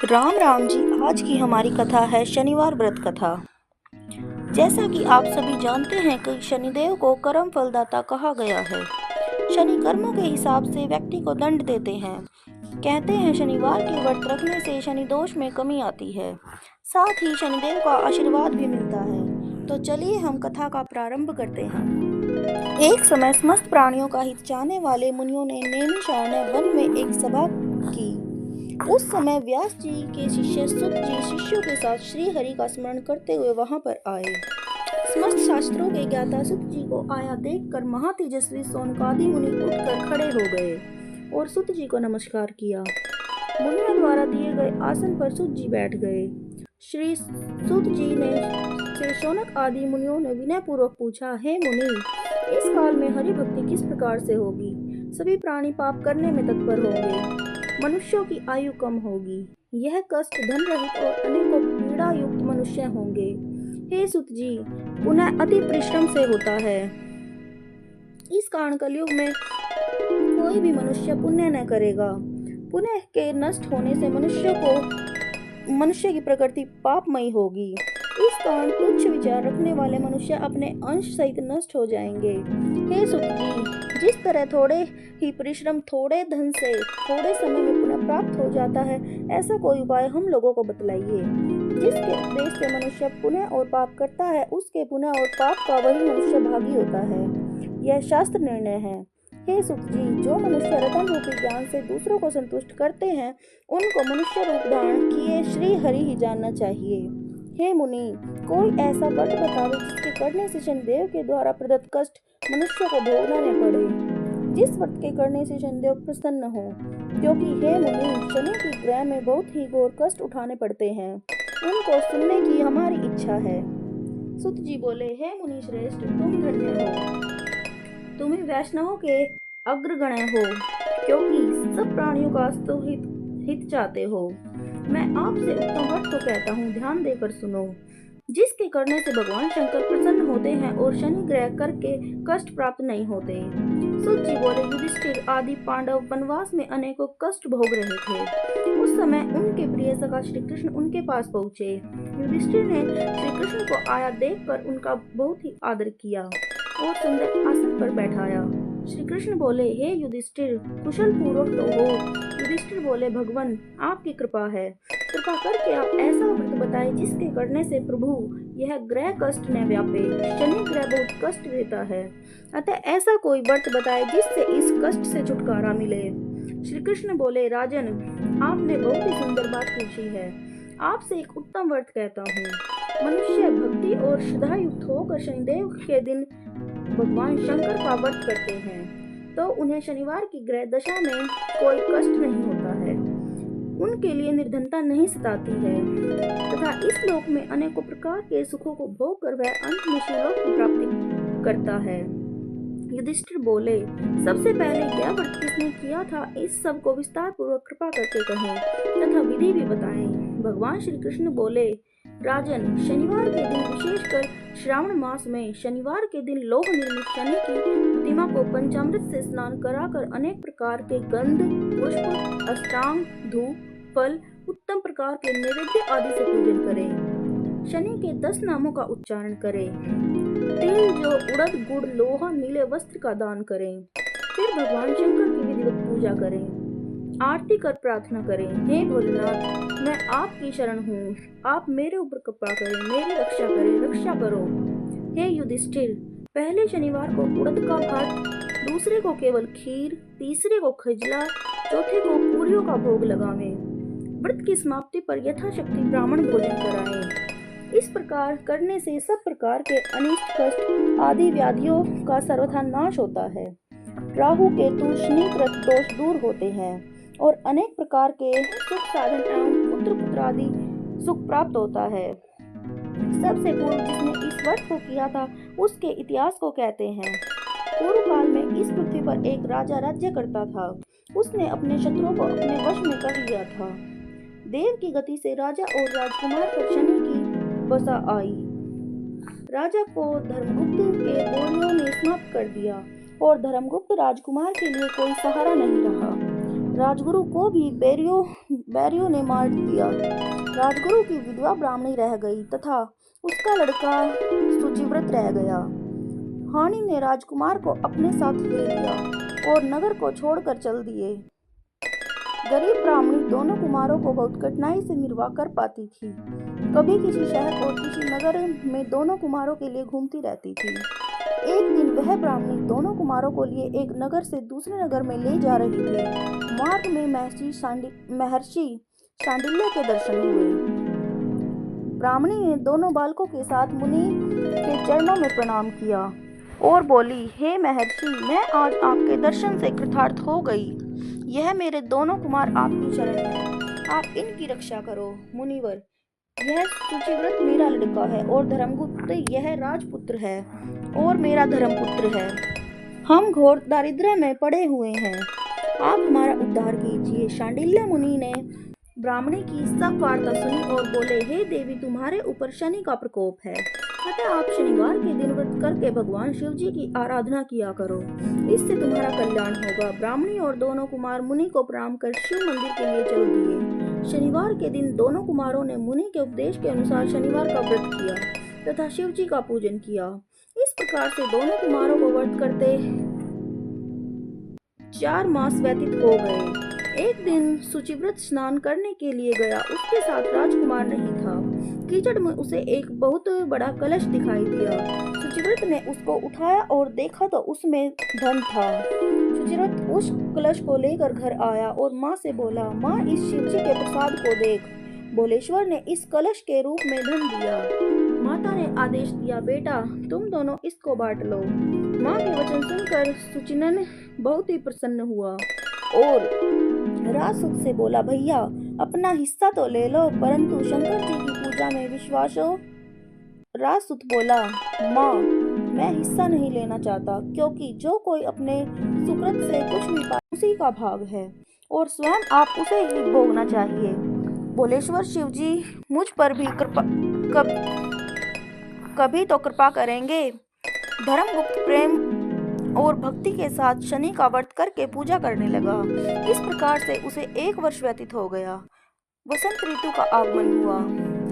राम राम जी। आज की हमारी कथा है शनिवार व्रत कथा। जैसा कि आप सभी जानते हैं कि शनिदेव को कर्म फलदाता कहा गया है। शनि कर्मों के हिसाब से व्यक्ति को दंड देते हैं। कहते हैं शनिवार के व्रत रखने से शनि दोष में कमी आती है, साथ ही शनिदेव का आशीर्वाद भी मिलता है। तो चलिए हम कथा का प्रारंभ करते हैं। एक समय समस्त प्राणियों का हित चाहने वाले मुनियों ने नैमिषारण्य वन में एक सभा की। उस समय व्यास जी के शिष्य सुत जी शिष्यों के साथ श्री हरि का स्मरण करते हुए वहां पर आए। समस्त शास्त्रों के ज्ञाता सुत जी को आया देखकर महातेजस्वी सोनकादि मुनि उठकर खड़े हो गए और सुत जी को नमस्कार किया। मुनियों द्वारा दिए गए आसन पर सुत जी बैठ गए। श्री सुत जी ने से शौनक आदि मुनियों ने विनय पूर्वक पूछा, हे मुनि, इस काल में हरि भक्ति किस प्रकार से होगी? सभी प्राणी पाप करने में तत्पर होंगे, मनुष्यों की आयु कम होगी, यह कष्ट धन रहित और अनेकों पीड़ा युक्त मनुष्य होंगे। हे सुत जी, पुनः अति परिश्रम से होता है। इस कारण कलयुग में कोई भी मनुष्य पुण्य न करेगा। पुण्य के नष्ट होने से मनुष्य की प्रकृति पापमयी होगी। इस कारण तुच्छ विचार रखने वाले मनुष्य अपने अंश सहित नष्ट हो जाएंगे। हे सुत जी, जिस तरह थोड़े ही परिश्रम थोड़े धन से थोड़े समय में पुनः प्राप्त हो जाता है, ऐसा कोई उपाय हम लोगों को बतलाइए। जिसके उपदेश से मनुष्य पुण्य और पाप करता है, उसके पुण्य और पाप का वही मनुष्य भागी होता है। यह शास्त्र निर्णय है। हे सुत जी, जो मनुष्य रतन रूपी ज्ञान से दूसरों को संतुष्ट करते हैं, उनको मनुष्य रूप धारण किए श्री हरि ही जानना चाहिए। हे मुनि, कोई ऐसा व्रत बताओ जिसके करने से शनिदेव के द्वारा प्रदत्त कष्ट मनुष्य को भोगना न पड़े, जिस व्रत के करने से शनिदेव प्रसन्न हो। क्योंकि हे मुनि, शनि की ग्रह में बहुत ही घोर कष्ट उठाने पड़ते हैं, उनको सुनने की हमारी इच्छा है। सुत जी बोले, हे मुनि श्रेष्ठ, तुम धन्य हो, तुम्हें वैष्णवों के अग्रगण्य हो, क्योंकि सब प्राणियों का हित चाहते हो। मैं आपसे उत्तम व्रत को कहता हूँ, ध्यान देकर सुनो, जिसके करने से भगवान शंकर प्रसन्न होते हैं और शनि ग्रह करके कष्ट प्राप्त नहीं होते। सुत जी बोले, युधिष्ठिर आदि पांडव वनवास में अनेकों कष्ट भोग रहे थे। उस समय उनके प्रिय सखा श्री कृष्ण उनके पास पहुँचे। युधिष्ठिर ने श्री कृष्ण को आया देखकर उनका बहुत ही आदर किया और सुंदर आसन पर बैठाया। श्री कृष्ण बोले, हे युधिष्ठिर, कुशल पूर्वक तो हो। युधिष्ठिर बोले, भगवान, आपकी कृपा है, कृपा करके आप ऐसा व्रत बताए जिसके करने से प्रभु यह ग्रह कष्ट न व्यापे। शनि ग्रह बहुत कष्ट देता है, अतः ऐसा कोई व्रत बताए जिससे इस कष्ट से छुटकारा मिले। श्री कृष्ण बोले, राजन, आपने बहुत ही सुंदर बात पूछी है। आपसे एक उत्तम व्रत कहता हूँ। मनुष्य भक्ति और श्रद्धा युक्त होकर शनिदेव के दिन भगवान शंकर का व्रत करते हैं, तो उन्हें शनिवार की ग्रह दशा में कोई कष्ट नहीं होता है, उनके लिए निर्धनता नहीं सताती है तथा इस लोक में अनेकों प्रकार के सुखों को भोग कर वह अंत में शिवलोक की प्राप्ति करता है। युधिष्ठिर बोले, सबसे पहले यह व्रत किसने किया था, इस सब को विस्तार पूर्वक कृपा करके कहें तथा विधि भी बताएं। भगवान श्री कृष्ण बोले, राजन, शनिवार के दिन, विशेषकर श्रावण मास में शनिवार के दिन लोह निर्मित शनि की प्रतिमा को पंचामृत से स्नान कराकर अनेक प्रकार के गंध, पुष्प, अष्टांग, धूप, फल, उत्तम प्रकार के नैवेद्य आदि से पूजन करें। शनि के 10 नामों का उच्चारण करें। तिल, जौ, उड़द, गुड़, लोहा, नीले वस्त्र का दान करें। फिर भगवान शंकर की विधिवत पूजा करें, आरती कर प्रार्थना करें, हे भोलेनाथ, मैं आपकी शरण हूँ, आप मेरे ऊपर कृपा करें, मेरी रक्षा करें, रक्षा करो। हे युधिष्ठिर, पहले शनिवार को उड़द का भात, दूसरे को केवल खीर, तीसरे को खजला, चौथे को पूरियों का भोग लगावें। व्रत की समाप्ति पर यथाशक्ति ब्राह्मण भोजन कराएं। इस प्रकार करने से सब प्रकार के अनिष्ट, कष्ट आदि व्याधियों का सर्वथा नाश होता है। राहु, केतु, शनिकृत दोष दूर होते हैं और अनेक प्रकार के सुख साधन एवं पुत्र आदि सुख प्राप्त होता है। सबसे पूर्व जिसने इस व्रत को किया था, उसके इतिहास को कहते हैं। पूर्व काल में इस पृथ्वी पर एक राजा राज्य करता था। उसने अपने शत्रुओं को अपने वश में कर लिया था। देव की गति से राजा और राजकुमार पर शनि की वसा आई। राजा को धर्मगुप्त के बोरियों ने समाप्त कर दिया और धर्मगुप्त राजकुमार के लिए कोई सहारा नहीं रहा। राजगुरु को भी बैरियों ने मार दिया। राजगुरु की विधवा ब्राह्मणी रह गई तथा उसका लड़का शुचिव्रत रह गया। हानि ने राजकुमार को अपने साथ ले लिया और नगर को छोड़कर चल दिए। गरीब ब्राह्मणी दोनों कुमारों को बहुत कठिनाई से निर्वाह कर पाती थी। कभी किसी शहर और किसी नगर में दोनों कुमारों के लिए घूमती रहती थी। एक दिन वह ब्राह्मणी दोनों कुमारों को लिए एक नगर से दूसरे नगर में ले जा रही थी। मार्ग में महर्षि शांडिल्य के दर्शन हुए। ब्राह्मणी ने दोनों बालकों के साथ मुनि के चरणों में प्रणाम किया और बोली, हे महर्षि, मैं आज आपके दर्शन से कृतार्थ हो गई। यह मेरे दोनों कुमार आपकी शरण हैं, आप इनकी रक्षा करो। मुनिवर, यह शुचिव्रत मेरा लड़का है और धर्मगुप्त यह राजपुत्र है और मेरा धर्मपुत्र है। हम घोर दारिद्र्य में पड़े हुए हैं, आप हमारा उद्धार कीजिए। शांडिल्य मुनि ने ब्राह्मणी की सब वार्ता सुनी और बोले, हे देवी, तुम्हारे ऊपर शनि का प्रकोप है, अतः आप शनिवार के दिन व्रत करके भगवान शिव जी की आराधना किया करो, इससे तुम्हारा कल्याण होगा। ब्राह्मणी और दोनों कुमार मुनि को प्रणाम कर शिव मंदिर के लिए चल दिए। शनिवार के दिन दोनों कुमारों ने मुनि के उपदेश के अनुसार शनिवार का व्रत किया तथा शिव जी का पूजन किया। इस प्रकार से दोनों कुमारों को व्रत करते 4 मास व्यतीत हो गए। एक दिन शुचिव्रत स्नान करने के लिए गया, उसके साथ राजकुमार नहीं था। कीचड़ में उसे एक बहुत बड़ा कलश दिखाई दिया। शुचिव्रत ने उसको उठाया और देखा तो उसमें धन था। शुचिव्रत उस कलश को लेकर घर आया और माँ से बोला, माँ, इस शिवजी के प्रसाद को देख। भोलेश्वर ने इस कलश के रूप में धन दिया। माता ने आदेश दिया, बेटा, तुम दोनों इसको बांट लो। माँ के वचन सुनकर सुचिनन बहुत ही प्रसन्न हुआ और राजसुत से बोला, भैया, अपना हिस्सा तो ले लो, परंतु शंकर जी की पूजा में विश्वास हो। राजसुत बोला, माँ, मैं हिस्सा नहीं लेना चाहता, क्योंकि जो कोई अपने सुकृत से कुछ भी पाए उसी का भाग है और स्वयं आप उसे ही भोगना चाहिए। भोलेश्वर शिव जी मुझ पर भी कभी तो कृपा करेंगे। धर्मगुप्त प्रेम और भक्ति के साथ शनि का व्रत करके पूजा करने लगा। इस प्रकार से उसे 1 वर्ष व्यतीत हो गया। वसंत ऋतु का आगमन हुआ।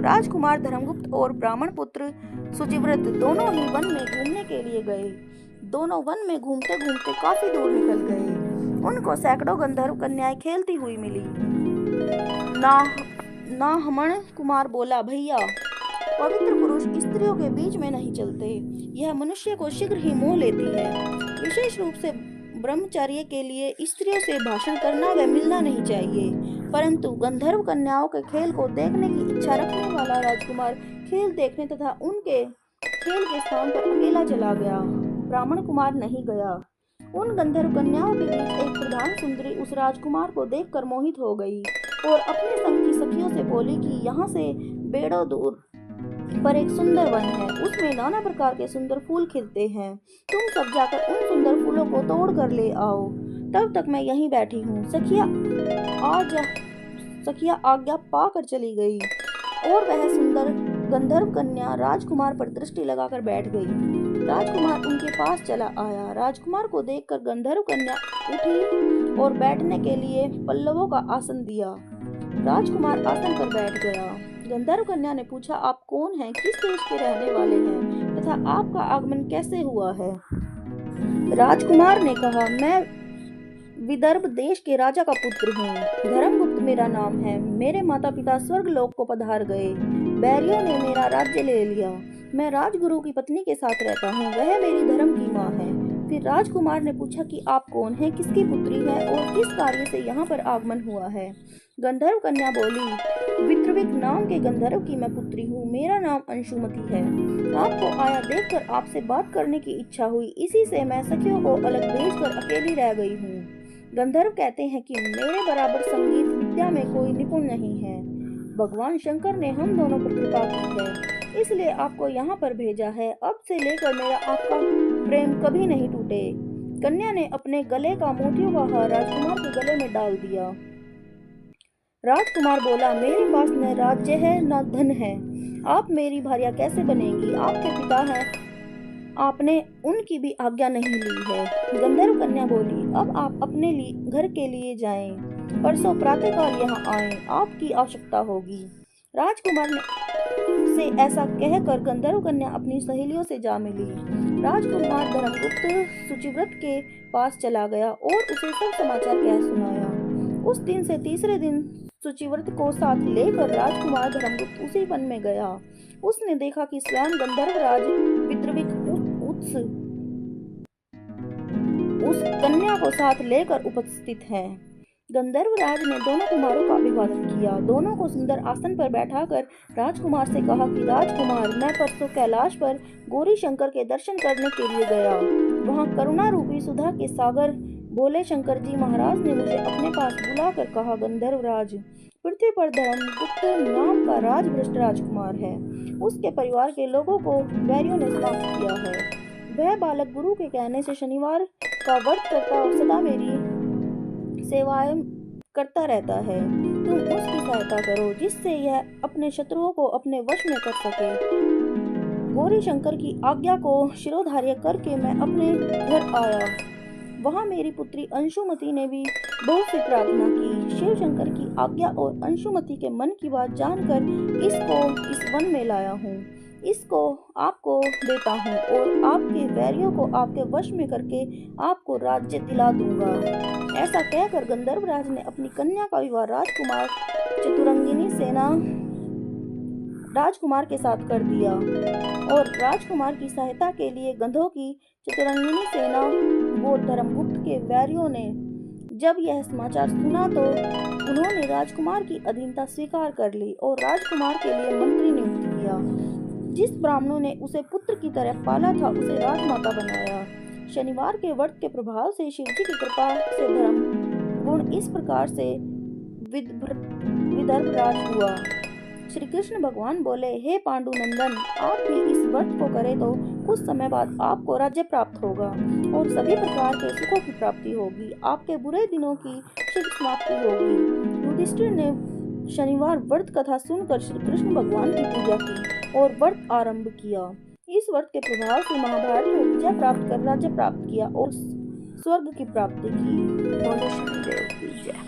राजकुमार धर्मगुप्त और ब्राह्मण पुत्र शुचिव्रत दोनों ही वन में घूमने के लिए गए। दोनों वन में घूमते घूमते काफी दूर निकल गए। उनको सैकड़ों गंधर्व कन्याएं खेलती हुई मिली। नाहमण कुमार बोला, भैया, पवित्र पुरुष स्त्रियों के बीच में नहीं चलते, यह मनुष्य को शीघ्र ही मोह लेती है। विशेष रूप से ब्रह्मचर्य के लिए स्त्रियों से भाषण करना व मिलना नहीं चाहिए। परंतु गंधर्व कन्याओं के खेल को देखने की इच्छा रखने वाला राजकुमार खेल देखने तथा उनके खेल के स्थान पर अकेला चला गया। ब्राह्मण कुमार नहीं गया। उन गंधर्व कन्याओं के बीच एक प्रधान सुंदरी उस राजकुमार को देखकर मोहित हो गई और अपने संग की सखियों से बोली कि यहाँ से बेड़ों दूर पर एक सुंदर वन है, उसमें नाना प्रकार के सुंदर फूल खिलते हैं। तुम सब जाकर उन सुंदर फूलों को तोड़ कर ले आओ, तब तक मैं यहीं बैठी हूँ। सखिया आज्ञा पाकर चली गई और वह सुंदर गंधर्व कन्या राजकुमार पर दृष्टि लगाकर बैठ गई। राजकुमार उनके पास चला आया। राजकुमार को देखकर गंधर्व कन्या उठी और बैठने के लिए पल्लवों का आसन दिया। राजकुमार आसन पर बैठ गया। गंधर्व कन्या ने पूछा, आप कौन हैं, किस देश के रहने वाले हैं तथा आपका आगमन कैसे हुआ है? राजकुमार ने कहा, मैं विदर्भ देश के राजा का पुत्र हूँ। धर्मगुप्त मेरा नाम है। मेरे माता पिता स्वर्गलोक को पधार गए। बैरियों ने मेरा राज्य ले लिया। मैं राजगुरु की पत्नी के साथ रहता हूँ, वह मेरी धर्म की माँ है। फिर राजकुमार ने पूछा कि आप कौन हैं, किसकी पुत्री है और किस कार्य से यहाँ पर आगमन हुआ है? गंधर्व कन्या बोली, वित्रविक नाम के गंधर्व की मैं पुत्री हूँ, मेरा नाम अंशुमति है। आपको आया देखकर आपसे बात करने की इच्छा हुई, इसी से मैं सखियों को अलग भेजकर अकेली रह गई हूँ। गंधर्व कहते हैं कि मेरे बराबर संगीत विद्या में कोई निपुण नहीं है। भगवान शंकर ने हम दोनों पर कृपा की है, इसलिए आपको यहाँ पर भेजा है। अब से लेकर मेरा आपका प्रेम कभी नहीं टूटे। कन्या ने अपने गले का मोतियों का हार राजकुमार के गले में डाल दिया। राजकुमार बोला, मेरे पास न राज्य है न धन है, आप मेरी भार्या कैसे बनेंगी? आपके पिता हैं, आपने उनकी भी आज्ञा नहीं ली है। गंधर्व कन्या बोली, अब आप अपने घर के लिए जाएं। परसों प्रातःकाल यहाँ आए, आपकी आवश्यकता होगी। राजकुमार ने से ऐसा कहकर गंधर्व कन्या अपनी सहेलियों से जा मिली। राजकुमार धर्मगुप्त शुचिव्रत के पास चला गया और उसे सब समाचार कह सुनाया। उस दिन से तीसरे दिन शुचिव्रत को साथ लेकर राजकुमार धर्मगुप्त उसी वन में गया। उसने देखा कि स्वयं गंधर्वराज विद्रविक उस कन्या को साथ लेकर उपस्थित है। गंधर्वराज ने दोनों कुमारों का अभिवादन किया। दोनों को सुंदर आसन पर बैठाकर राजकुमार से कहा कि राजकुमार, मैं परसों कैलाश पर गौरी शंकर के दर्शन करने के लिए गया। वहां करुणा रूपी सुधा के सागर भोले शंकर जी महाराज ने मुझे अपने पास बुलाकर कहा, गंधर्वराज, पृथ्वी पर धर्मगुप्त नाम का राजभ्रष्ट राजकुमार है। उसके परिवार के लोगों को वैरियों ने समाप्त किया है। वह बालक गुरु के कहने से शनिवार का व्रत करता और सदा मेरी सेवाएं करता रहता है। तुम उसकी सहायता करो जिससे यह अपने शत्रुओं को अपने वश में कर सके। गौरी शंकर की आज्ञा को शिरोधार्य करके मैं अपने घर आया। वहां मेरी पुत्री अंशुमति ने भी बहुत सी प्रार्थना की। शिव शंकर की आज्ञा और अंशुमति के मन की बात जानकर इसको इस वन में लाया हूँ। इसको आपको देता हूँ और आपके वैरियों को आपके वश में करके आपको राज्य दिला दूंगा। ऐसा कहकर गंधर्वराज ने अपनी कन्या का विवाह राजकुमार चतुरंगिनी सेना राजकुमार के साथ कर दिया और राजकुमार की सहायता के लिए गंधों की चतुरंगिनी सेना वो धर्मगुप्त के वैरियों ने जब यह समाचार सुना तो उन्होंने राजकुमार की अधीनता स्वीकार कर ली और राजकुमार के लिए मंत्री नियुक्त किया। जिस ब्राह्मणों ने उसे पुत्र की तरह पाला था उसे राजमाता बनाया। शनिवार के व्रत के प्रभाव से शिवजी की कृपा से धर्म गुण इस प्रकार से विदर्भराज हुआ। श्री कृष्ण भगवान बोले, हे पांडु नंदन, आप भी इस व्रत को करें तो कुछ समय बाद आपको राज्य प्राप्त होगा और सभी प्रकार के सुखों की प्राप्ति होगी। आपके बुरे दिनों की शीघ्र समाप्ति होगी। युधिष्ठिर ने शनिवार व्रत कथा सुनकर श्री कृष्ण भगवान की पूजा की और व्रत आरंभ किया। इस व्रत के प्रभाव से महाभारत में विजय प्राप्त कर राज्य प्राप्त किया और स्वर्ग की प्राप्ति की। बोलो शनिदेव की जय।